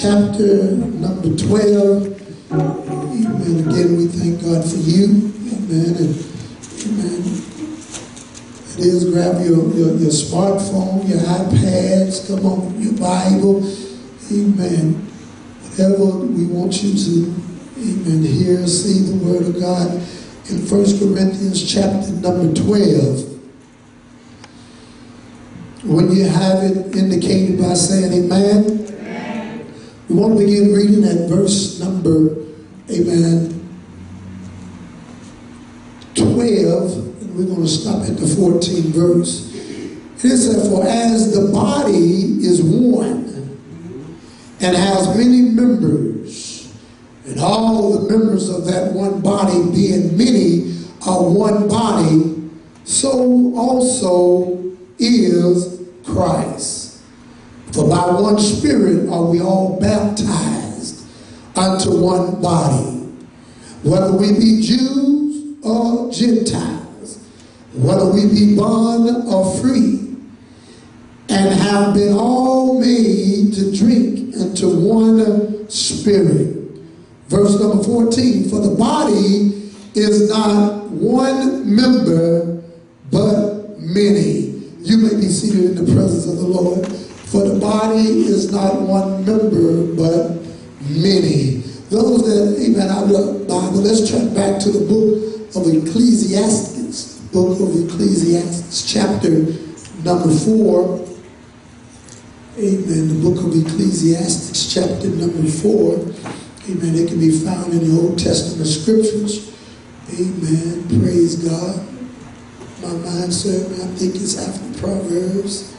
chapter number 12. Amen. Again, we thank God for you. Amen. And, amen. It is, grab your smartphone, your iPads, come on, your Bible. Amen. Whatever we want you to, amen, hear, see the word of God in 1 Corinthians chapter number 12. When you have it indicated by saying amen, amen. We want to begin reading at verse number, amen, 12, and we're going to stop at the 14th verse. It says, for as the body is one and has many members, and all the members of that one body being many are one body, so also is Christ. For by one Spirit are we all baptized unto one body, whether we be Jews or Gentiles, whether we be bond or free, and have been all made to drink into one Spirit. Verse number 14, for the body is not one member, but many. You may be seated in the presence of the Lord. For the body is not one member, but many. Those that, amen, I love the Bible. Let's turn back to the book of Ecclesiastes. Book of Ecclesiastes, chapter number 4. Amen. The book of Ecclesiastes, chapter number 4. Amen. It can be found in the Old Testament scriptures. Amen. Praise God. My mind served me. I think it's after Proverbs.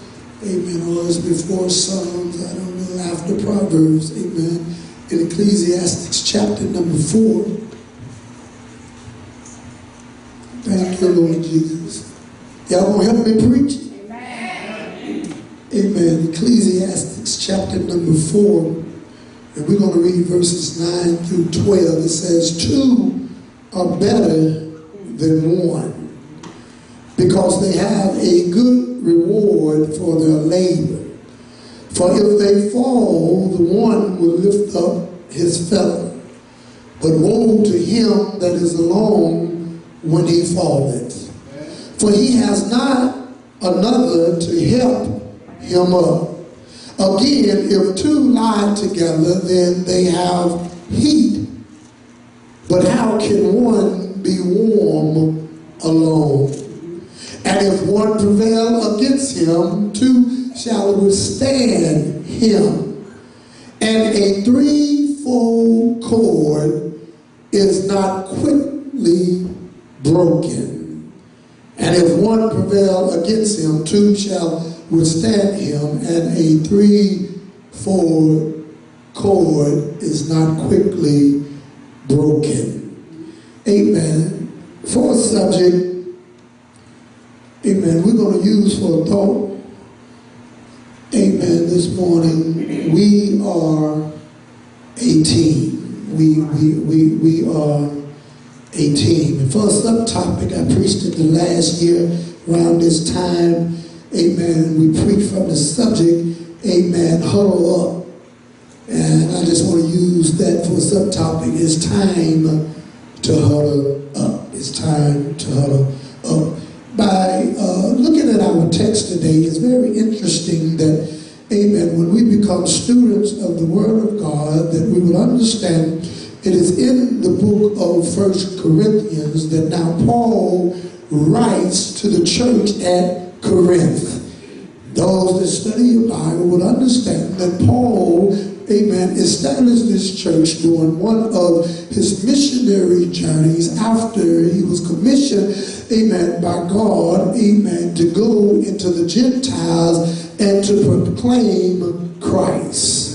Amen. Or it's before Psalms. I don't know. After Proverbs. Amen. In Ecclesiastes chapter number 4. Thank you, Lord Jesus. Y'all gonna help me preach? Amen. Amen. Ecclesiastes chapter number 4. And we're going to read verses 9 through 12. It says, two are better than one, because they have a good reward for their labor. For if they fall, the one will lift up his fellow. But woe to him that is alone when he falleth. For he has not another to help him up. Again, if two lie together, then they have heat. But how can one be warm alone? And if one prevail against him, two shall withstand him. And a threefold cord is not quickly broken. And if one prevail against him, two shall withstand him, and a threefold cord is not quickly broken. Amen. Fourth subject, amen, we're going to use for a thought, amen, this morning. We are a team. We are a team. And for a subtopic, I preached it the last year around this time. Amen. We preach from the subject, amen, huddle up. And I just want to use that for a subtopic. It's time to huddle up. It's time to huddle up. By looking at our text today, it's very interesting that, amen, when we become students of the Word of God, that we will understand it is in the book of 1 Corinthians that now Paul writes to the church at Corinth. Those that study your Bible will understand that Paul, amen, established this church during one of his missionary journeys after he was commissioned, amen, by God, amen, to go into the Gentiles and to proclaim Christ.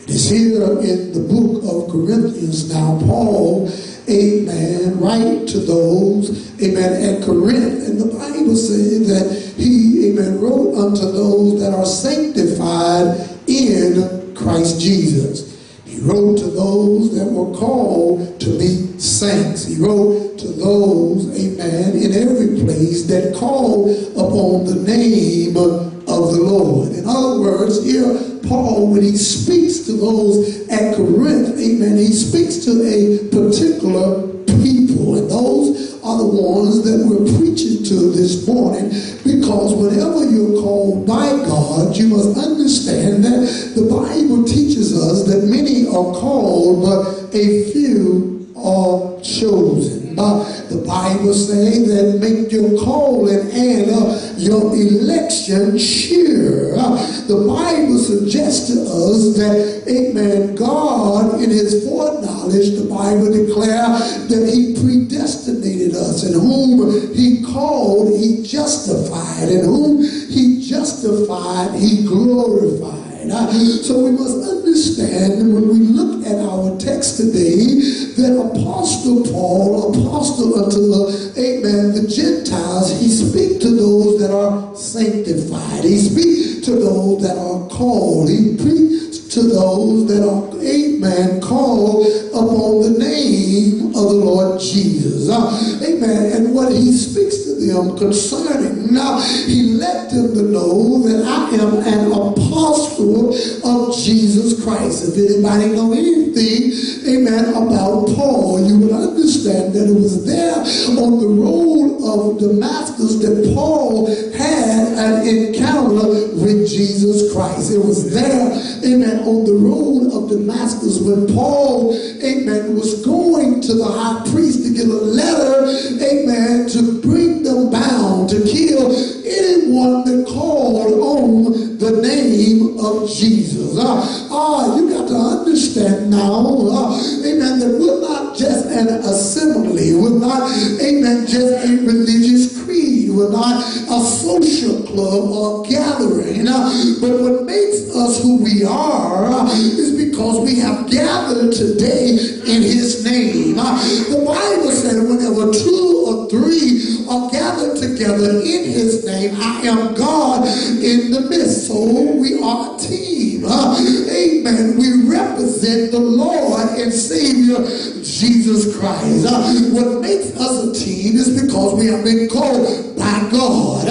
It is here in the book of Corinthians now, Paul, amen, write to those, amen, at Corinth. And the Bible says that he, amen, wrote unto those that are sanctified in Christ Jesus. He wrote to those that were called to be saints. He wrote to those, amen, in every place that call upon the name of the Lord. In other words, here Paul, when he speaks to those at Corinth, amen, he speaks to a particular people, and those are the ones that we're preaching to this morning, because whenever you're called by God, you must understand that the Bible teaches us that many are called, but a few are chosen. The Bible says that make your calling and your election sure. The Bible suggests to us that, amen, God in his foreknowledge, the Bible declares that he predestinated us, and whom he called, he justified, and whom he justified, he glorified. So we must understand, when we look at our text today, that Apostle Paul, apostle unto the Gentiles, he speaks to those that are sanctified. He speaks to those that are called. He preaches to those that are, called upon the name of the Lord Jesus. Amen. And what he speaks to them concerning, now he let them to know that I am an apostle of Jesus Christ. If anybody know anything, amen, about Paul, you would understand that it was there on the road of Damascus that Paul had an encounter with Jesus Christ. It was there, amen, on the road of Damascus when Paul, amen, was going to the high priest to get a letter, amen, to bring them bound, to kill anyone that called on the name of Jesus. You got to understand now, amen, that we're not just an assembly. We're not, amen, just a religious creed. We're not a social club or gathering. But what makes us who we are is because we have gathered today in his name. The Bible said whenever 2 or 3 are gathered together in his name, I am God in the midst. So we are a team. Amen. We represent the Lord and Savior Jesus Christ. What makes us a team is because we have been called by God.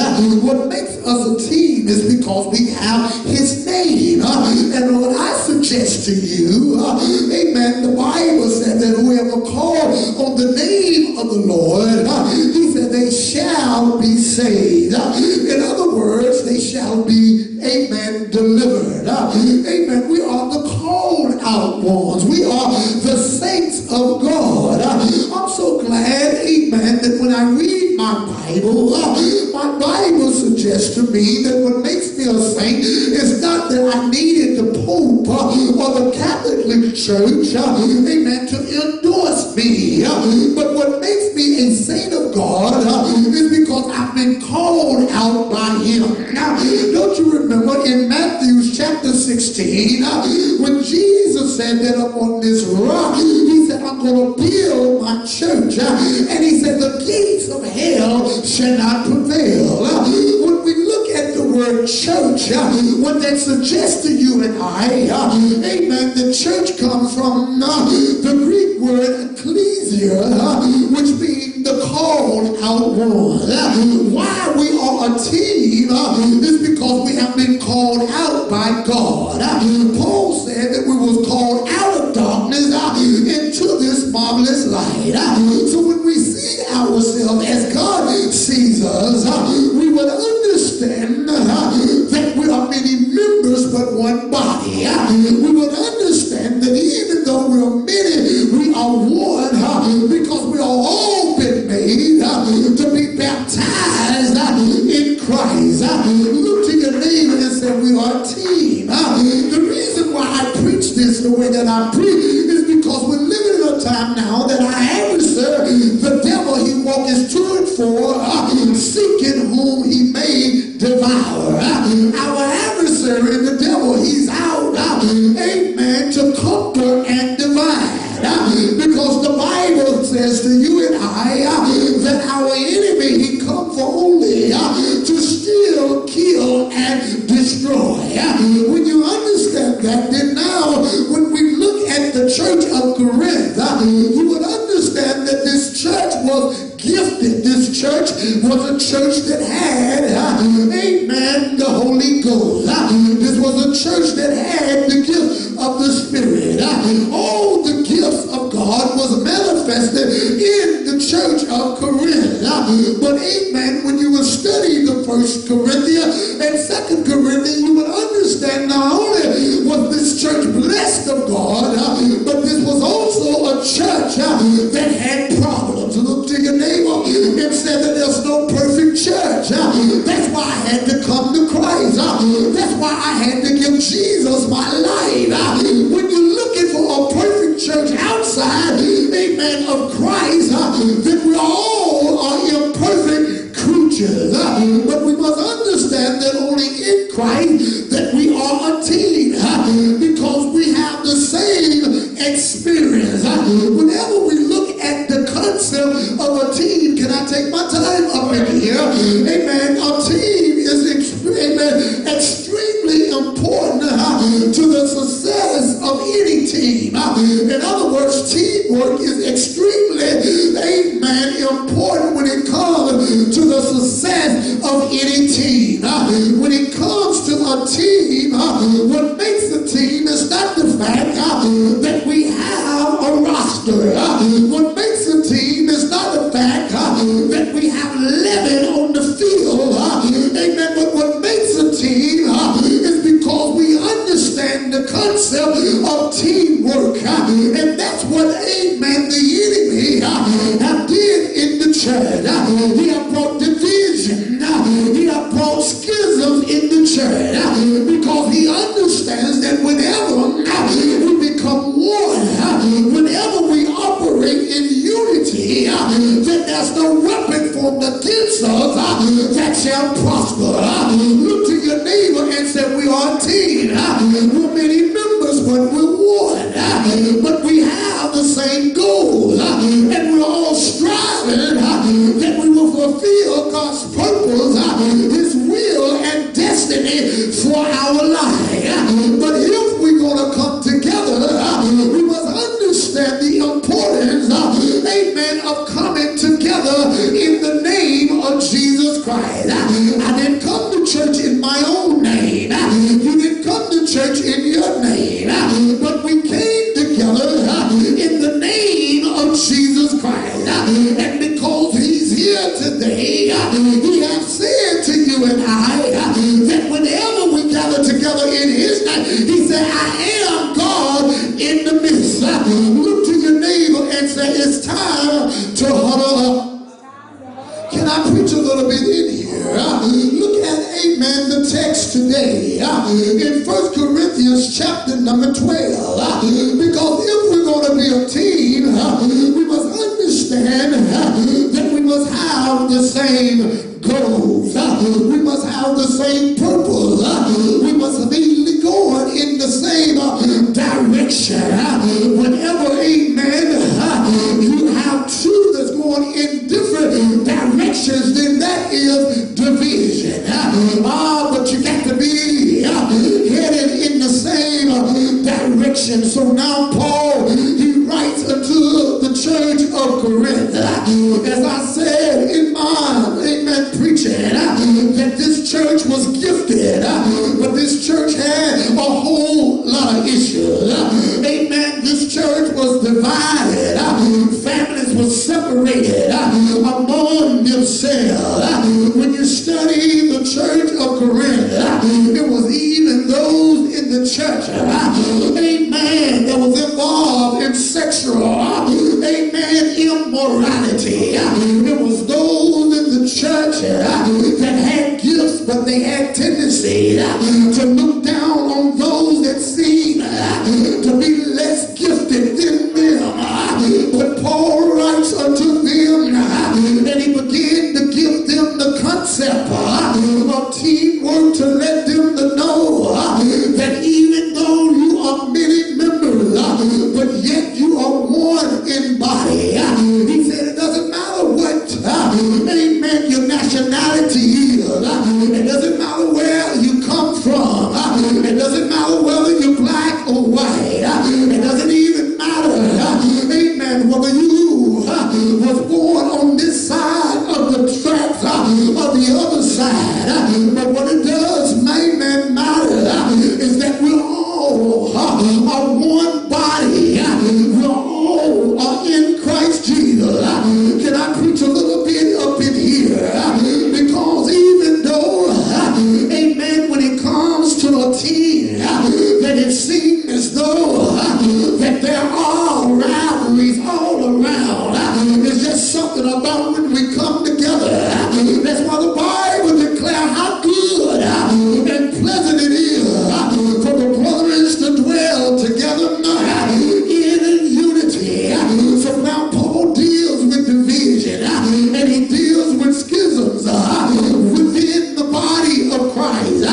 What makes us a team is because we have his name. And what I suggest to you, amen, the Bible said that whoever called on the name of the Lord, he said they shall be saved. In other words, they shall be, amen, delivered. Amen. We are the called out ones. We are the saints of God. I'm so glad, amen, that when I read my Bible suggests to me that what makes me a saint is not that I needed the Pope or the Catholic Church, amen, to endorse me. But what makes me a saint of God is because I've been called out by him. Now, don't you remember in Matthew chapter 16, when Jesus said that upon this rock, he said, I'm going to build my church. And he said, the gates of hell shall not prevail. When we look at the word church, what that suggests to you and I, amen, the church comes from the Greek word ecclesia, which means the called out one. Why we are a team is because we have been called out by God. Paul said that we was called out of darkness into this marvelous light. So when we see ourselves as God sees us, we would understand that we are many members but one body. We would understand that even though we are many, we are one, because we are all been made to be baptized in Christ. Look to your neighbor and say, we are a team. The reason why I preach this the way that I preach is because we're living in a time now that our adversary, the devil, he walks to and fro, seeking whom he may devour. Our adversary, the devil, he's out, amen, to conquer and divide. Because the Bible says to you and I that our enemy, he come for only to steal, kill, and destroy. When you understand that, then now when we look at the church of Corinth, you would understand that this church was gifted. This church was a church that had, amen, the Holy Ghost. This was a church that had the gift of the Spirit. All the gifts of God was manifested in the church of Corinth. But amen, when you will study the 1 Corinthians and 2 Corinthians, you will understand not only was this church blessed of God, but this was also a church that had problems. Look to your neighbor and say that there's no perfect church. That's why I had to come to Christ. That's why I had to give Jesus my life. When you're looking for a perfect church outside, amen, of Christ, then we all are imperfect creatures. But we must understand that only in Christ that we are a team, because we have the same experience. Whenever we look at the concept of a team, can I take my time up in here? Amen. A team is extremely important to the success of any team. In other words, teamwork is extremely, amen, important when it comes to the success of any team. When it comes to a team, what makes a team is not the fact that we have a roster. What makes a team is not the fact that we have 11 on the field. Amen. But what makes a team is because we understand the concept of teamwork. And that's what, amen, the enemy have did in the church. He have brought division. He have brought schisms in the church because he understands that whenever we become one, whenever we operate in unity, then there's no weapon formed against us that shall prosper. Look to your neighbor and say, we are a team. We're many members, but we're one. But we have the same goal. And we're all striving that we will fulfill God's purpose, His will and destiny for our life. But if we're going to come together, we must understand the importance, amen, of coming together in the name of Jesus Christ. I didn't come to church in my own name. You didn't come to church in your name. But we came together in the name of Jesus Christ. And because He's here today, He has said to you and I that whenever we gather together in His name, He said, I am God in the midst. Look to your neighbor and say, it's time to huddle up. Can I preach a little bit in here? Look at, amen, the text today in 1 Corinthians chapter number 12. Because if we're going to be a team, we must understand that we must have the same goals. We must have the same purpose. We must be going in the same direction. Whenever, amen, you have two that's going in different directions, then that is division. But you got to be headed in the same direction. So now Paul, he writes unto the church of Corinth, as I said in my, amen, preaching, that this church was gifted, but this church had a whole lot of issues. Amen. This church was divided. Families were separated among themselves. When you study the church of Corinth, it was even those in the church, amen, that was involved in sexual, amen, immorality. It was those in the church that had gifts, but they had tendency to look down on those that seemed to be less gifted than them. But Paul writes unto them, and he began to give them the concept of teamwork, to let them know that even though you are many members, but yet you are one in body. He said it doesn't matter what, amen, your nationality is. It doesn't matter where you come from. It doesn't matter whether you're black or white. about when we come together. That's why the Bible declares how good and pleasant it is for the brethren to dwell together in unity. So now Paul deals with division and he deals with schisms within the body of Christ.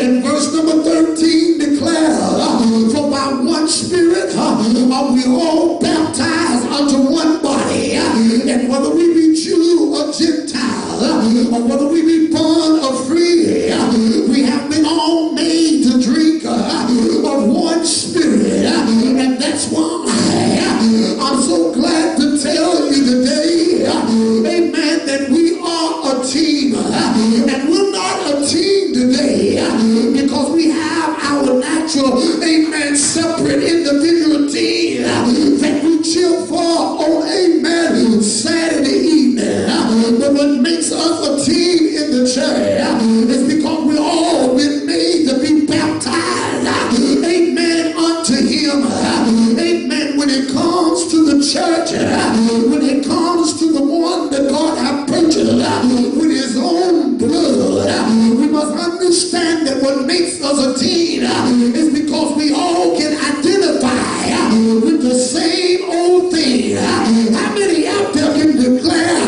And verse number 13 declares, for by one Spirit are we all baptized unto one body, and whether we be Jew or Gentile, or whether we be born or free, we have been all made to drink of one Spirit. And that's why I'm so glad to tell you today, amen, that we are a team. And we're not a team today because we have our natural, amen, separate individual team that we cheer for on, amen, Saturday evening. But what makes us a team in the church is because we all been made to be baptized, amen, unto him. Amen. When it comes to the church, when it comes to the one that God has purchased with his own blood, we must understand that what makes us a team is because we all can identify with the same old thing. How many out there can declare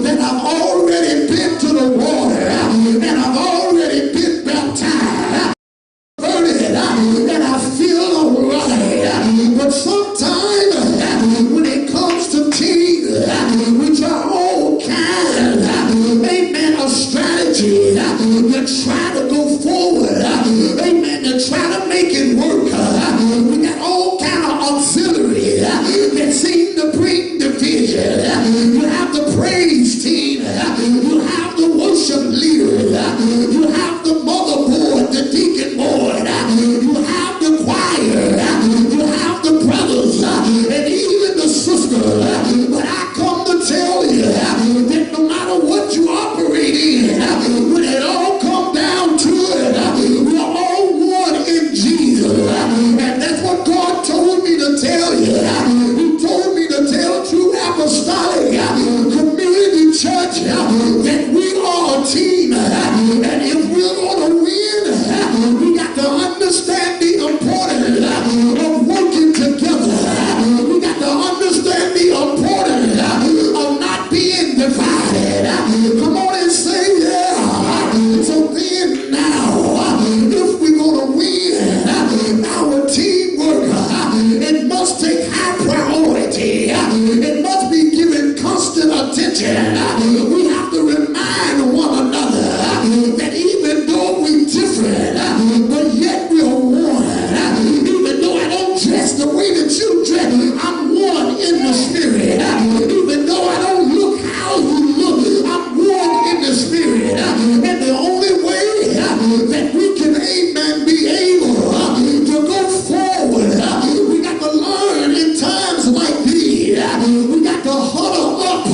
that I've already been to the water and I've already been baptized and I feel alright? But sometimes when it comes to teams, we try all kinds, amen, of strategy to try to go forward, amen, to try to make it work. We got all kind of auxiliaries that seem to bring division. You have the praise team, you have the worship leaders, you have the motherboard, the deacon board, you have the choir, you have the brothers, and even the sisters. But I come to tell you that no matter what you operate in, when it all comes down to it, we're all one in Jesus. And that's what God told me to tell you. He told me to tell True Apostolic Community Church that we are a team. And if we're going to win, we got to understand the importance of working together. We got to understand the importance of not being divided. Come on and say yeah. So then now, if we're going to win our teamwork, it must take high priority. It must be given constant attention. We have to remind one another that even though we're different, but yet we're one. Even though I don't dress the way that you dress, I'm one in the spirit. Even though I don't look how you look, I'm one in the spirit. And the only way that we can, amen, be able to go forward, we got to learn in times like these. We got to huddle up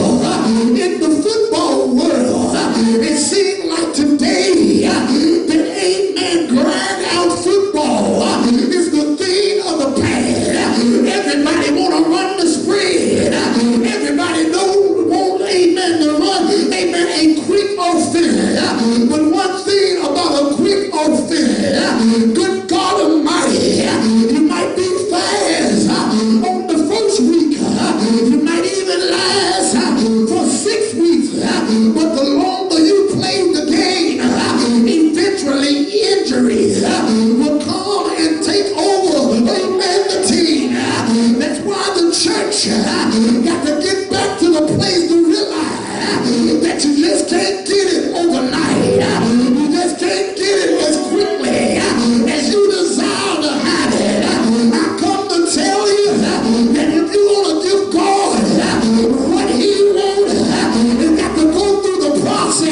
in the football world. It seems like today that, amen, grind out football is the thing of the past. Everybody want to run the spread. Everybody want, amen, to run, amen, a quick offense. But one thing about a quick offense, good God Almighty, you might be fast on the first week. You might even last for 6 weeks. But the longer you play the game, eventually injuries will come and take over, amen, the team. That's why the church got to get back to the place to realize that you just can't get it overnight. You just can't get it as quickly as you desire to have it. I come to tell you that if you want to give God what he wants, you got to go through the process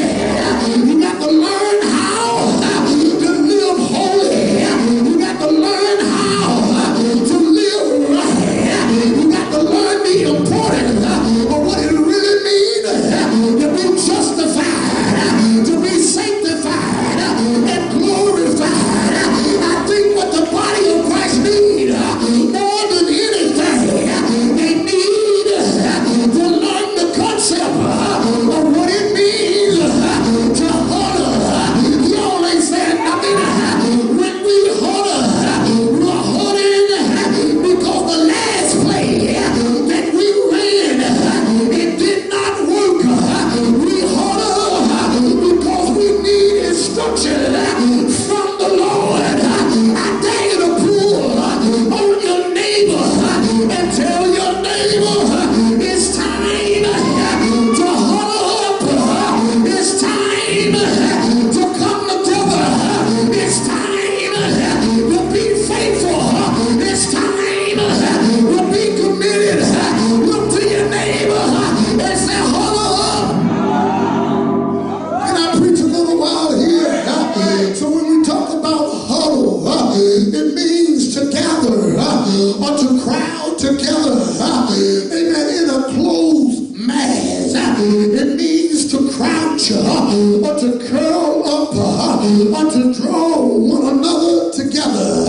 It means to crouch or to curl up or to draw one another together.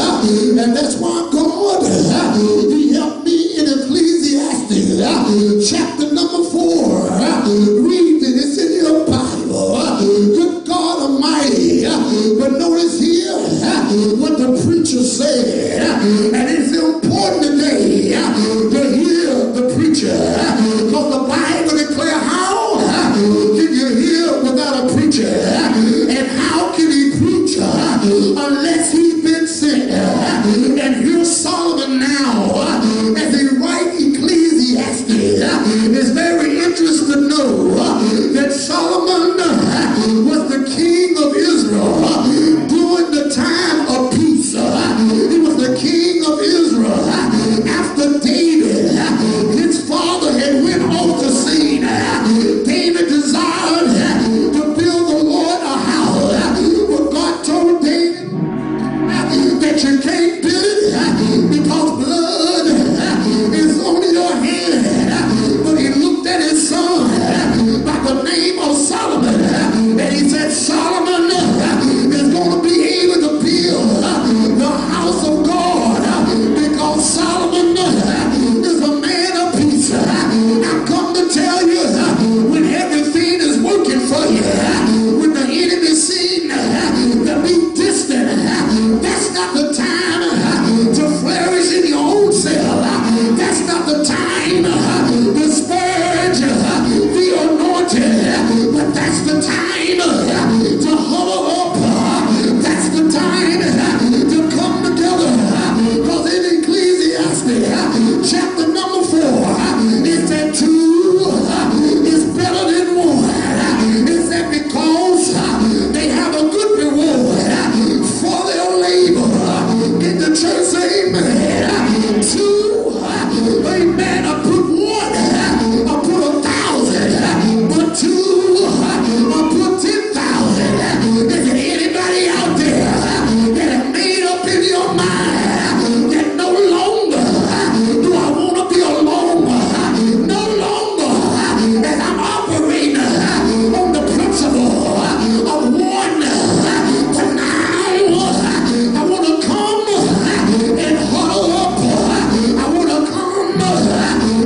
And that's why God, he helped me in Ecclesiastes chapter number 4. Read it, it's in your Bible. Good God Almighty. But notice here what the preacher said. And it's important today to hear the preacher. Because the Bible declares how can you hear without a preacher? And how can he preach unless he's been sent? And here's Solomon now as he writes Ecclesiastes. It's very interesting to know that Solomon was the king of Israel during the time of peace. He was the king of Israel after David, his father, had went off the scene. David desired to build the Lord a house. But God told David that you can't build it because blood is on your hand. But he looked at his son by the name of Solomon, and he said, Solomon is going to be able to build the house of God because Solomon is a man of peace. I come to tell you, when everything is working for you, when the enemy seems to be distant, that's not the time to flourish in your own self. That's not the time to spurge the anointing, but that's the time to huddle up. That's the time to come together. Because in Ecclesiastes chapter number 4, it said 2 is better than 1. It said because they have a good reward for their labor in the church. Amen. 2, amen. I put 1, I put 1,000, but 2, I put 10,000. Is there anybody out there that have made up in your mind that no longer do I want to be alone? No longer as I'm operating on the principle of 1, but now I want to come and huddle up. I want to come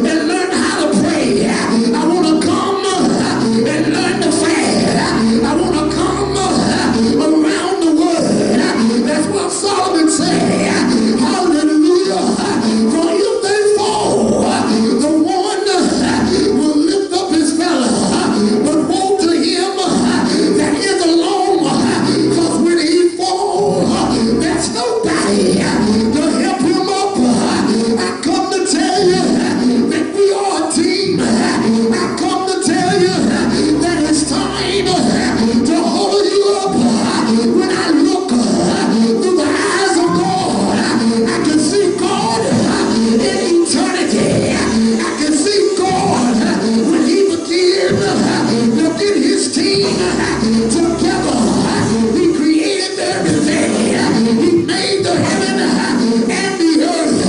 and learn how to pray. I want to come and learn to fast. I want to come around the word. That's what Solomon said. Hallelujah. For if they fall, the one will lift up his fellow. But woe to him that is alone. Because when he falls, there's nobody to help him up. I come to tell you that we are a team. I come to tell you that it's time to hold you up. When I look through the eyes of God, I can see God in eternity. I can see God when he began to get his team together. He created everything. He made the heaven and the earth.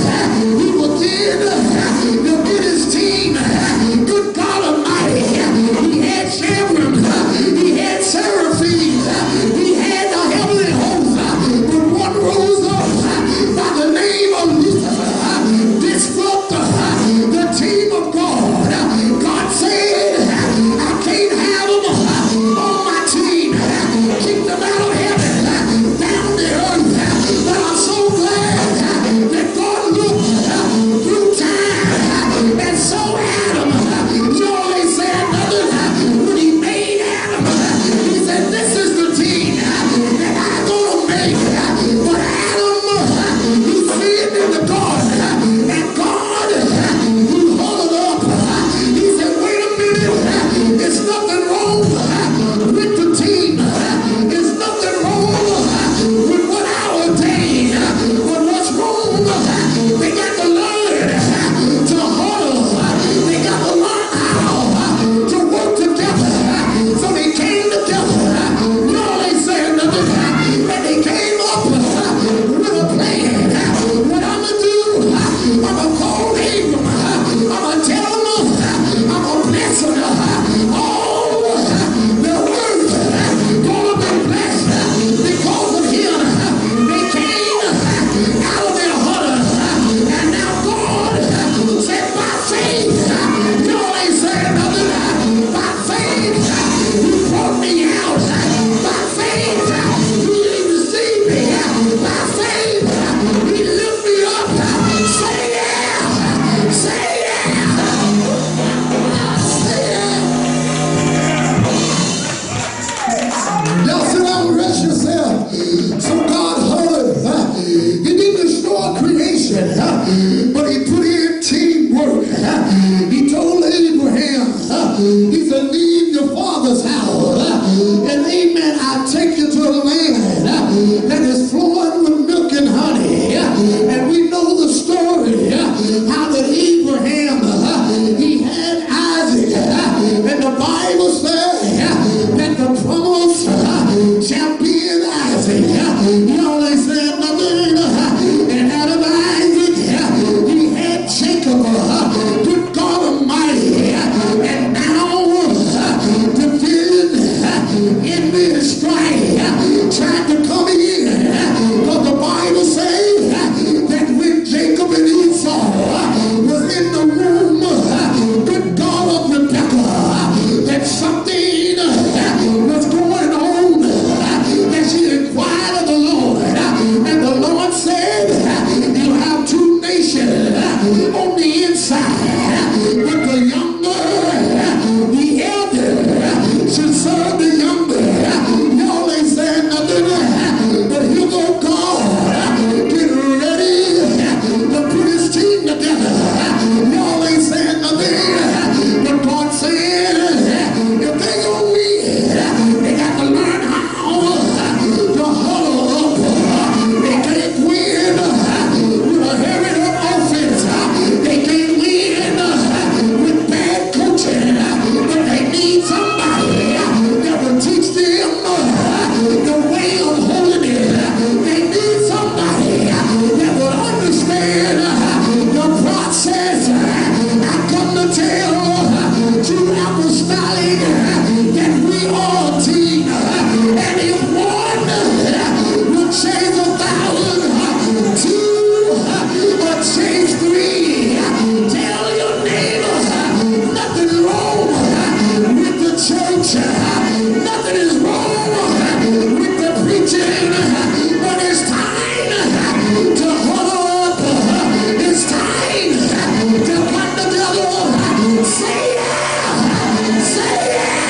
He began to get his team. Good God Almighty. He had cherubim. He had seraphim. He had the heavenly host. But one rose up by the name of Lucifer, disrupt the team of God. God said, I can't have them on my team. Keep them out of heaven, down to earth. But I'm so glad that God looked through time and saw Adam. You always said nothing. When he made Adam, he said, this is the team that I'm going to make. But Adam, he sinned in the garden. And God, he huddled up. He said, wait a minute. There's nothing wrong with the team. There's nothing wrong with what I ordained. But what's wrong? They got to learn to huddle. They got to learn how to work together. So they came together. No, they said nothing. And they came up with a plan. What I'm going to do, I'm going to call Abram. I'm going to tell him I'm going to bless him. to leave your father's house. And amen, I take you to a land that is flowing with milk and honey. And we know the story, how that Abraham, he had Isaac. And the Bible says that the promise shall be in Isaac. He only said nothing. And out of Isaac, he had Jacob. Good God Almighty. And now, division in the strife trying to come in. Because the Bible says that when Jacob and Esau was in the womb, good God of Rebekah, that something was going on, that she inquired of the Lord. And the Lord said, you have two nations on the inside, but the younger, the elder, should serve the younger. Y'all ain't saying nothing, but here go God, get ready to put his team together. Y'all ain't saying nothing, but God said, if they gonna win, they got to learn how to huddle up. They can't win with a hurried up offense. They can't win with bad coaching, but they need somebody that will teach them the way of holding it. They need somebody that will understand the process. I come to tell true apostolic that we are a team, and if one will change 1,000, two will change 3. Tell your neighbor nothing wrong with the church, nothing is wrong with the preaching, but it's time to huddle up. It's time to come together. Say yeah, say yeah.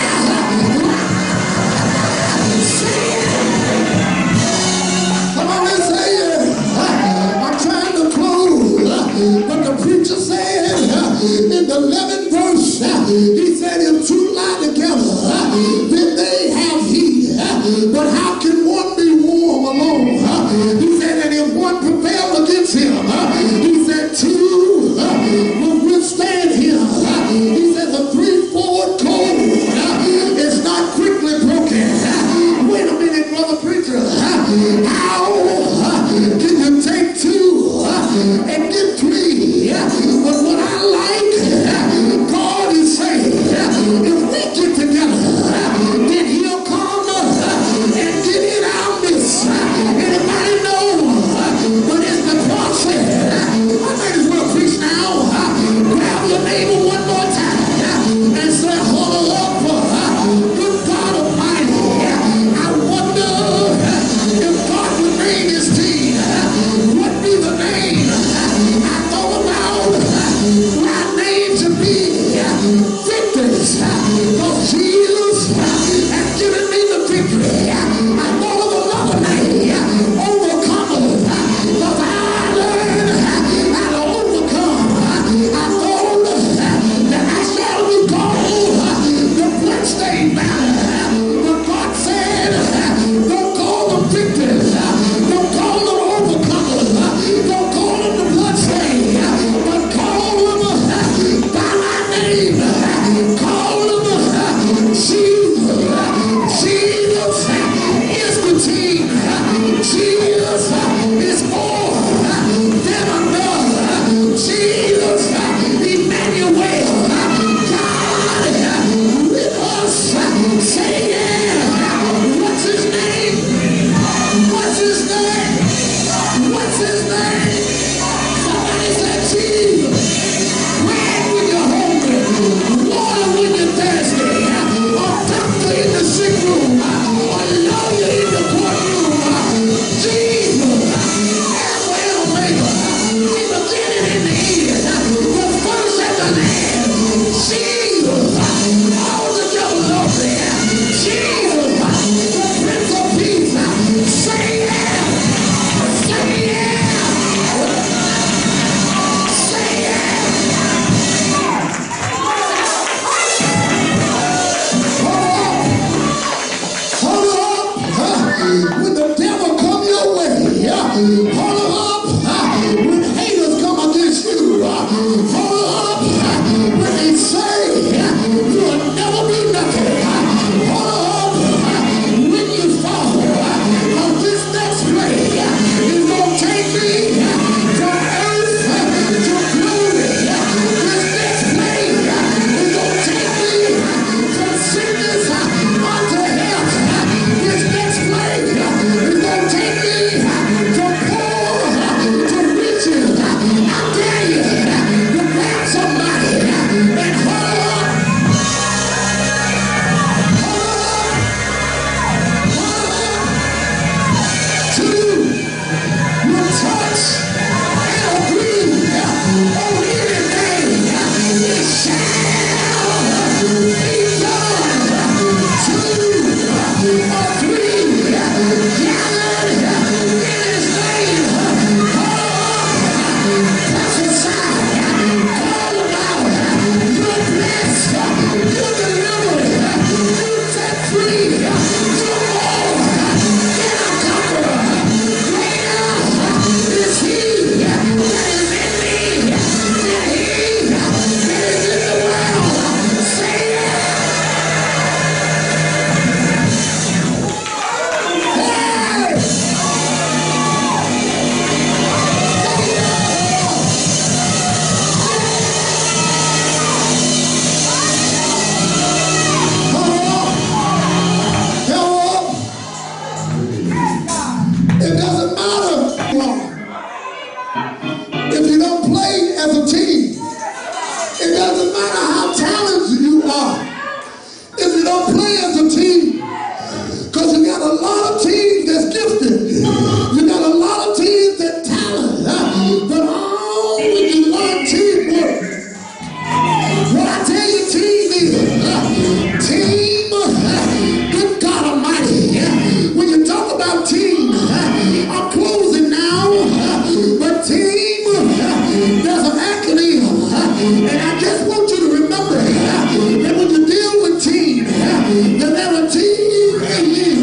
that they're a team. Amen.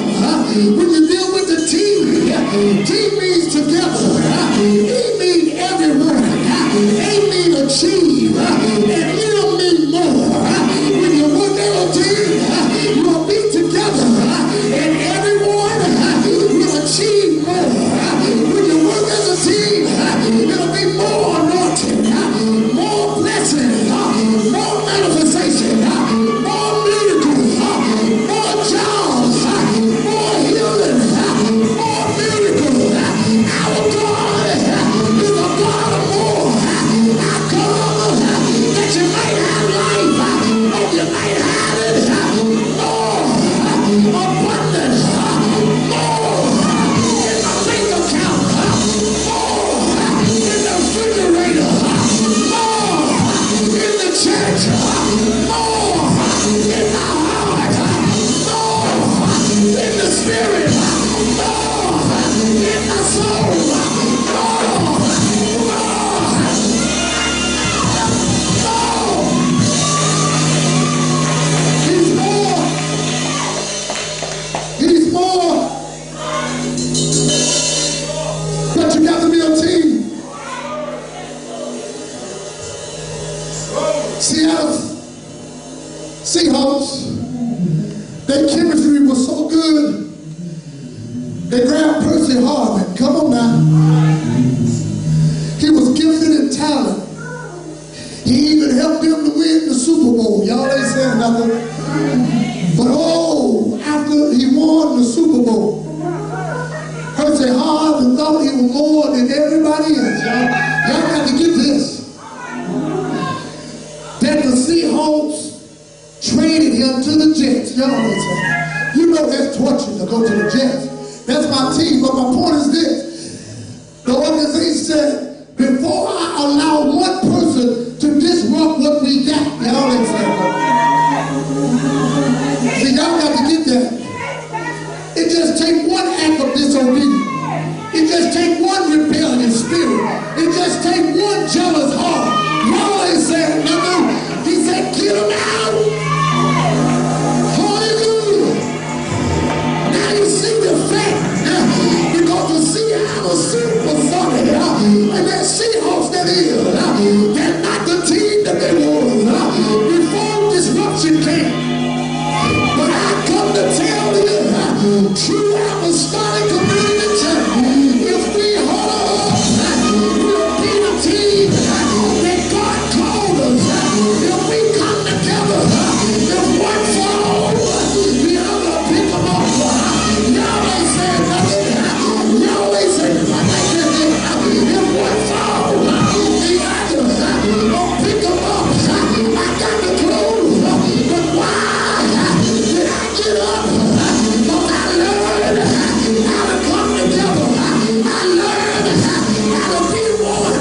When you deal with the team, team means together. E means everyone. A means achieve. And it'll mean more. When you work as a team, you'll be together. And everyone will achieve more. When you work as a team, it'll be more anointing, more blessing, more manifestation, more miracles, more jobs, more healing, more miracles. Our God is a God of more. I come that you might have life, and you might have it more abundant, more in the bank account, more in the refrigerator, more in the church, more in the heart, more in the spirit, more in the soul, more. He's more. He's more. But you got to be a team. Seattle Seahawks, their chemistry was so good, they grabbed Percy Harvin. Come on now. He was gifted in talent. He even helped them to win the Super Bowl. Y'all ain't saying nothing. But after he won the Super Bowl, Percy Harvin thought he was more than everybody else. Y'all got to get this. That the Seahawks traded him to the Jets. Y'all know that. You know that's torture to go to the Jets. That's my team. But my point is this. The organization said, before I allow one person to disrupt what we got, y'all ain't saying that. See, y'all got to get that. It just takes one act of disobedience. It just takes one rebellious spirit. It just takes one jealous heart. Y'all ain't saying nothing. He said, get them out. Hallelujah. Now you see the fact. Because the Seattle Super funny. And that Seahawks that is. They're not the team that they were before disruption came. But I come to tell you, true apostolic community church, if we hold up, we'll be the team that God called us. If we come together, if one fall, the other pick them up. Y'all ain't saying nothing. Y'all ain't saying nothing. If one fall, the other will pick them up. I got the clue. But why did I get up? Because I learned how to come together. I learned how to be one.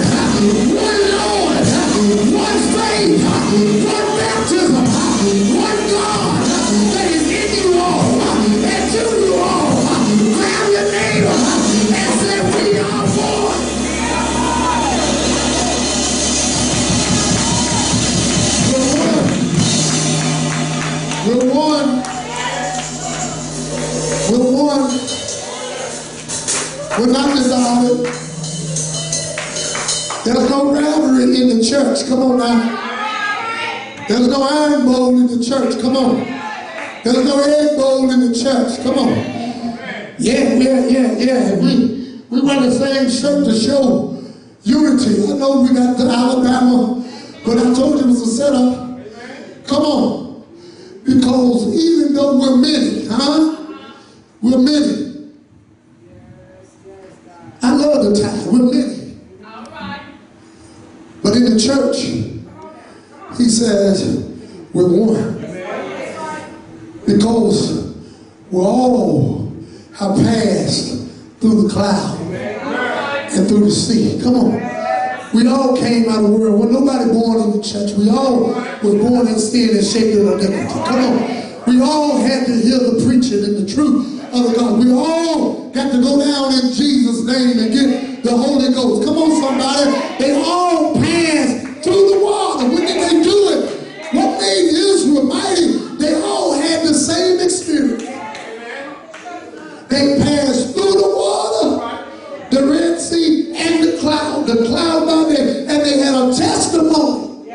One Lord, one faith, one baptism, one God that is in you all and to you all. Grab your neighbor and say, we are one. We're one. We're one. We're not divided. There's no rivalry in the church. Come on now. There's no iron bowl in the church. Come on. There's no egg bowl in the church. Come on. Yeah. We wear the same shirt to show unity. I know we got the Alabama, but I told you it was a setup. Come on. Because even though we're many, we're many. I love the title. We're many. But in the church, he says, we're one. Because we all have passed through the cloud and through the sea. Come on. We all came out of the world. Well, nobody born in the church. We all was born in sin and shaped in iniquity. Come on. We all had to hear the preaching and the truth of the God. We all got to go down in Jesus' name and get the Holy Ghost. Come on, somebody. They all passed through the water. When did they do it? What made Israel mighty? They all had the same They passed through the water, the Red Sea, and the cloud down there, and they had a testimony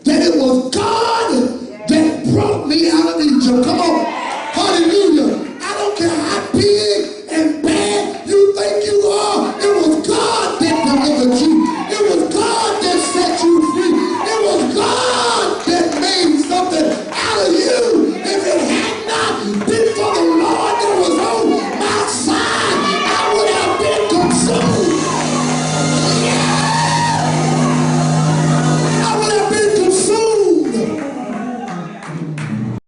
that it was God that brought me out of Egypt. Come on. Hallelujah. I don't care how big and bad you think you are. It was God that delivered you